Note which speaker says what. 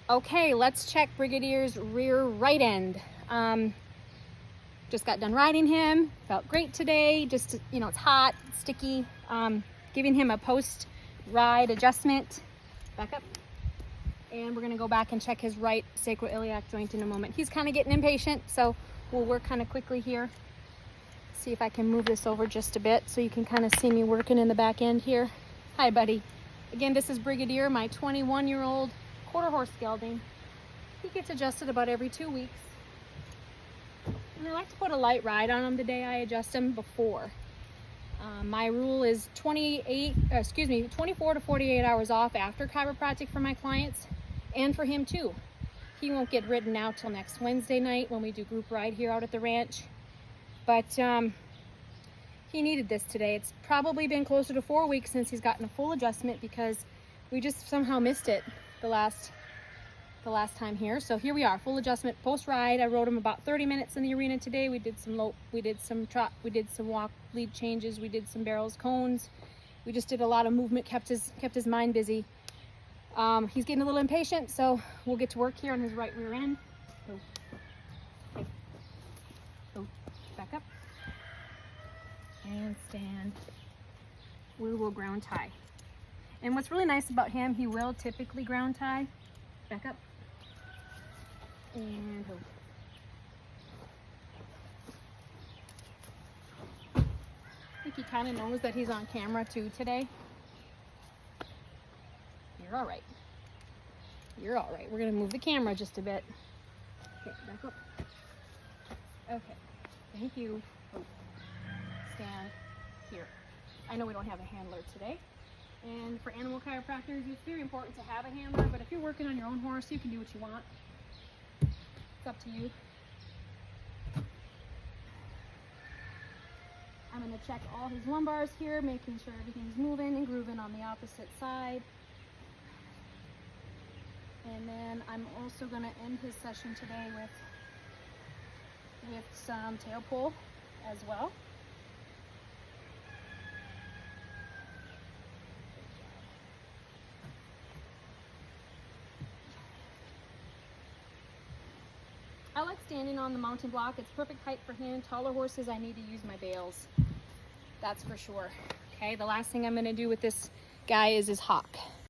Speaker 1: Okay, let's check Brigadier's rear right end. Just got done riding him, felt great today. Just, you know, it's hot, it's sticky. Giving him a post-ride adjustment. Back up. And we're gonna go back and check his right sacroiliac joint in a moment. He's kind of getting impatient, so we'll work kind of quickly here. See if I can move this over just a bit so you can kind of see me working in the back end here. Hi, buddy. Again, this is Brigadier, my 21-year-old quarter horse gelding. He gets adjusted about every 2 weeks. And I like to put a light ride on him the day I adjust him before. My rule is 24 to 48 hours off after chiropractic for my clients and for him too. He won't get ridden out till next Wednesday night when we do group ride here out at the ranch. But he needed this today. It's probably been closer to 4 weeks since he's gotten a full adjustment because we just somehow missed it the last time here. So here we are, full adjustment post ride. I rode him about 30 minutes in the arena today. We did some lope, we did some trot, we did some walk lead changes, we did some barrels, cones. We just did a lot of movement, kept his mind busy. He's getting a little impatient, so we'll get to work here on his right rear end. Okay. Go back up and stand. We will ground tie. And what's really nice about him, he will typically ground tie. Back up. And hold. I think he kind of knows that he's on camera too today. You're all right. You're all right. We're going to move the camera just a bit. Okay, back up. Okay, thank you. Oh. Stand here. I know we don't have a handler today. And for animal chiropractors, it's very important to have a handler, but if you're working on your own horse, you can do what you want. It's up to you. I'm going to check all his lumbars here, making sure everything's moving and grooving on the opposite side. And then I'm also going to end his session today with some tail pull as well. I like standing on the mountain block. It's perfect height for him. Taller horses, I need to use my bales. That's for sure. Okay, the last thing I'm going to do with this guy is his hock.